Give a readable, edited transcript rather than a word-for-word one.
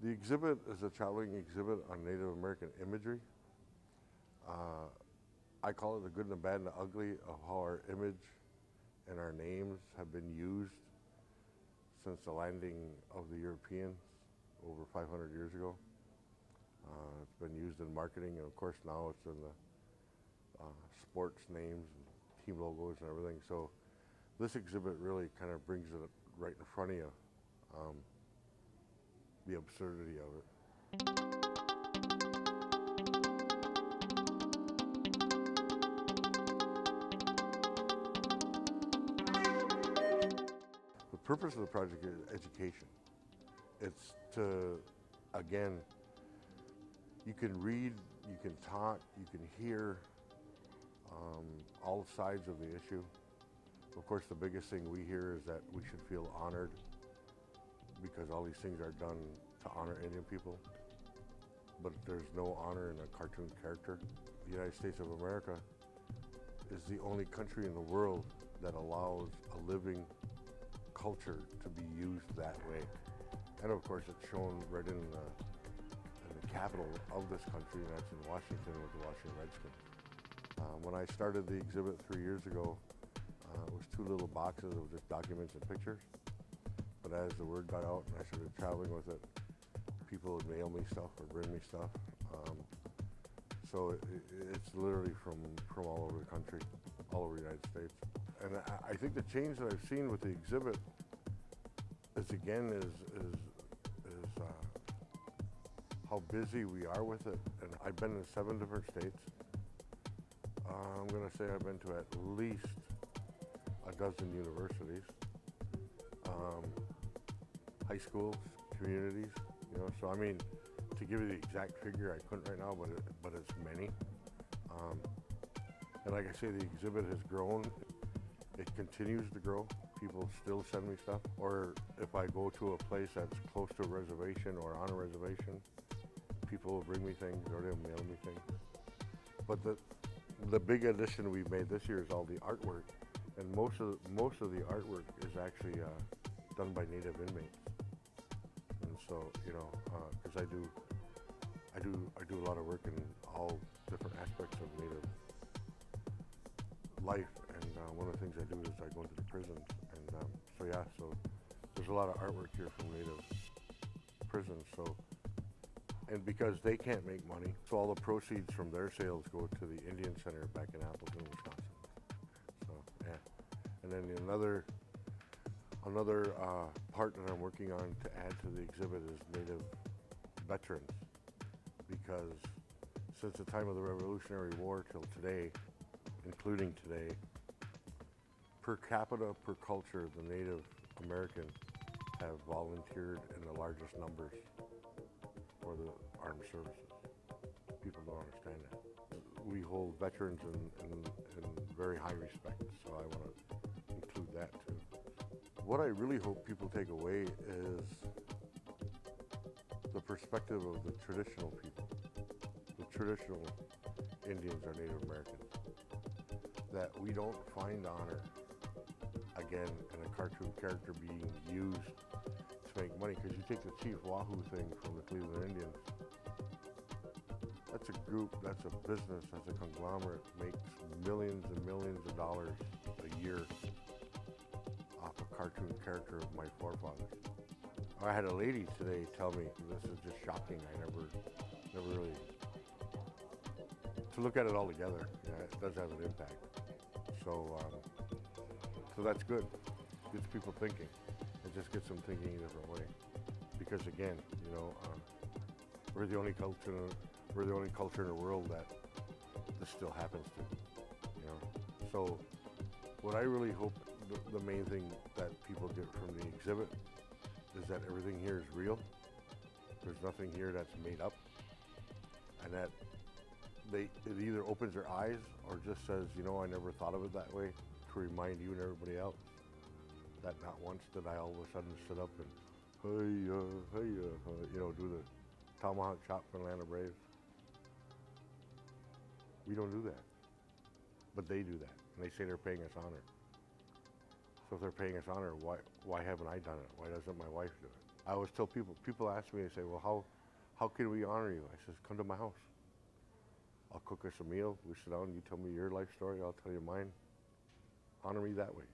The exhibit is a traveling exhibit on Native American imagery. I call it the good and the bad and the ugly of how our image and our names have been used since the landing of the Europeans over 500 years ago. It's been used in marketing, and of course now it's in the sports names and team logos and everything. So this exhibit really kind of brings it right in front of you, the absurdity of it. The purpose of the project is education. It's to, again, you can read, you can talk, you can hear all sides of the issue. Of course, the biggest thing we hear is that we should feel honored because all these things are done to honor Indian people. But there's no honor in a cartoon character. The United States of America is the only country in the world that allows a living culture to be used that way. And of course, it's shown right in the capital of this country, and that's in Washington with the Washington Redskins. When I started the exhibit 3 years ago, it was 2 little boxes of just documents and pictures. But as the word got out and I started traveling with it, people would mail me stuff or bring me stuff. So it's literally from all over the country, all over the United States. And I think the change that I've seen with the exhibit is how busy we are with it. And I've been in 7 different states. I'm going to say I've been to at least a dozen universities, high schools, communities, you know. So I mean, to give you the exact figure, I couldn't right now, but it's many. And like I say, the exhibit has grown. It continues to grow. People still send me stuff. Or if I go to a place that's close to a reservation or on a reservation, people will bring me things or they'll mail me things. But the big addition we've made this year is all the artwork. And most of the artwork is actually done by Native inmates. And so, you know, because I do a lot of work in all different aspects of Native life, and one of the things I do is I go into the prisons, and so there's a lot of artwork here from Native prisons. So, and because they can't make money, so all the proceeds from their sales go to the Indian Center back in Appleton, Wisconsin. So yeah, and then another part that I'm working on to add to the exhibit is Native veterans, because since the time of the Revolutionary War till today, including today, per capita, per culture, the Native American have volunteered in the largest numbers for the armed services. People don't understand that. We hold veterans in very high respect, so I want to include that too. What I really hope people take away is the perspective of the traditional people. The traditional Indians are Native Americans. That we don't find honor, again, in a cartoon character being used to make money. Because you take the Chief Wahoo thing from the Cleveland Indians, that's a group, that's a business, that's a conglomerate, makes millions and millions of dollars a year off a cartoon character of my forefathers. I had a lady today tell me, this is just shocking, I never really, to look at it all together, yeah, it does have an impact. So that's good. It gets people thinking. It just gets them thinking a different way. Because again, you know, we're the only culture in the world that this still happens to. You know, so what I really hope the main thing that people get from the exhibit is that everything here is real. There's nothing here that's made up, and that it either opens their eyes or just says, you know, I never thought of it that way, to remind you and everybody else that not once did I all of a sudden sit up and, you know, do the tomahawk chop for Atlanta Braves. We don't do that, but they do that, and they say they're paying us honor. So if they're paying us honor, why haven't I done it? Why doesn't my wife do it? I always tell people ask me, they say, well, how can we honor you? I says, come to my house. I'll cook us a meal. We sit down, you tell me your life story, I'll tell you mine. Honor me that way.